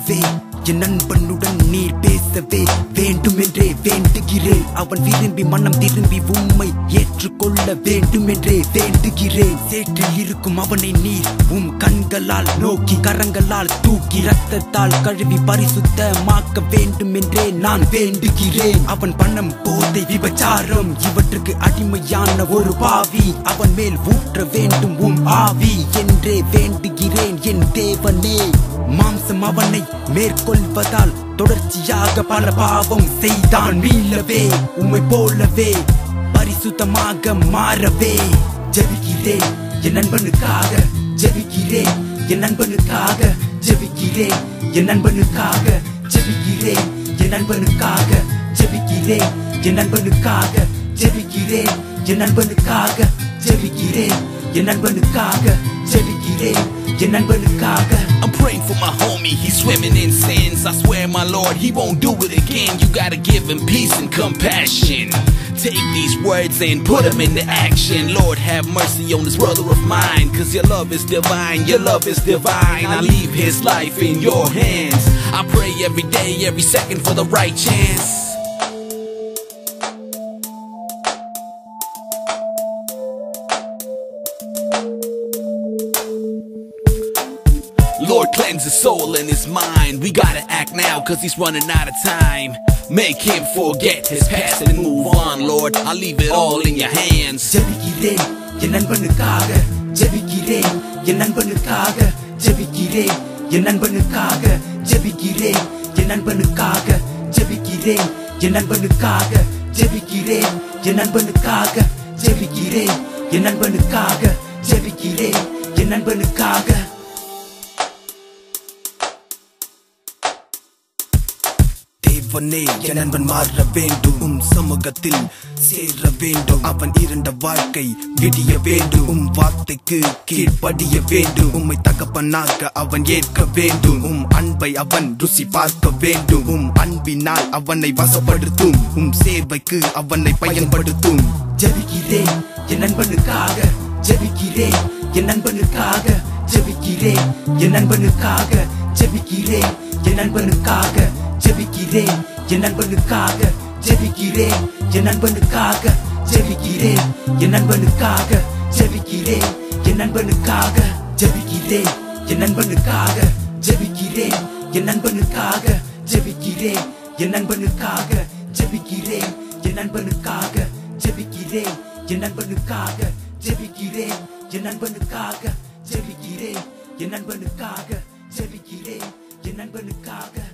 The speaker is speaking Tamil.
போலவே என் நண்பனுடன் நீர் பேசவே வேண்டுமென்றே வேண்டுகிறேன். அவன் விரும்பி மனம் திரும்பி உம்மை ஏற்றுக்கொள்ள வேண்டுமென்றே வேண்டுகிறேன். சேற்றில் இருக்கும் அவனை நீர் உம் கண்களால் நோக்கி கரங்களால் தூக்கி ரத்தத்தால் கழுவி பரிசுத்தமாக்க வேண்டுமென்றே நான் வேண்டுகிறேன். அவன் பணம் போதை விபச்சாரம் இவற்றுக்கு அடிமையான ஒரு பாவி, அவன் மேல் ஊற்ற வேண்டும் உம் ஆவி என்றே வேண்டுகிறேன் என் தேவனே. மாம்சம் அவனை மேற்கொள்வதால் தொடர்ச்சியாக பல பாவம் செய்தான். மீளவே உம்மை போலவே பரிசுத்தமாக மாறவே ஜெபிக்கிறேன் என் நண்பனுக்காக, ஜெபிக்கிறேன் என் நண்பனுக்காக, ஜெபிக்கிறேன் என் நண்பனுக்காக, ஜெபிக்கிறேன் என் நண்பனுக்காக, ஜெபிக்கிறேன் என் நண்பனுக்காக, ஜெபிக்கிறேன் என் நண்பனுக்காக, ஜெபிக்கிறேன் என் நண்பனுக்காக, ஜெபிக்கிறேன் என் நண்பனுக்காக. I'm praying for my homie, he's swimming in sins. I swear my Lord, he won't do it again. You gotta give him peace and compassion. Take these words and put them into action. Lord, have mercy on this brother of mine, cause your love is divine, your love is divine. I leave his life in your hands. I pray every day, every second for the right chance. Lord, cleanse his soul and his mind. We gotta act now cause he's running out of time. Make him forget his past and move on, Lord. I'll leave it all in your hands. ஜெபிக்கிறேன் என் நண்பனுக்காக, ஜெபிக்கிறேன் என் நண்பனுக்காக, ஜெபிக்கிறேன் என் நண்பனுக்காக, ஜெபிக்கிறேன் என் நண்பனுக்காக, ஜெபிக்கிறேன் என் நண்பனுக்காக, ஜெபிக்கிறேன் என் நண்பனுக்காக, ஜெபிக்கிறேன் என் நண்பனுக்காக, ஜெபிக்கிறேன் என் நண்பனுக்காக. தேவனே என் நண்பன் மாற வேண்டும், உம் சமூகத்தில் சேர வேண்டும். அவன் இருண்ட வாழ்க்கை விடிய வேண்டும், உம் வார்த்தைக்கு கீழ்ப்படிய வேண்டும். உம்மை தகப்பனாக அவன் ஏற்க வேண்டும், உம் அன்பை அவன் ருசி பார்க்க வேண்டும். உம் அன்பினால் அவனை வசப்படுத்தும், உம் சேவைக்கு அவனை பயன்படுத்தும். ஜெபிக்கிறேன் என் நண்பனுக்காக, ஜெபிக்கிறேன் என் நண்பனுக்காக, ஜெபிக்கிறேன் என் நண்பனுக்காக, ஜெபிக்கிறேன் என் நண்பனுக்காக, ஜெபிக்கிறேன் என் நண்பனுக்காக, ஜெபிக்கிறேன் என் நண்பனுக்காக, ஜெபிக்கிறேன் என் நண்பனுக்காக, ஜெபிக்கிறேன் என் நண்பனுக்காக, ஜெபிக்கிறேன் என் நண்பனுக்காக, ஜெபிக்கிறேன் என் நண்பனுக்காக, ஜெபிக்கிறேன் என் நண்பனுக்காக, ஜெபிக்கிறேன் என் நண்பனுக்காக, ஜெபிக்கிறேன் என் நண்பனுக்காக, ஜெபிக்கிறேன் என் நண்பனுக்காக, ஜெபிக்கிறேன் என் நண்பனுக்காக, ஜெபிக்கிறேன் என் நண்பனுக்காக.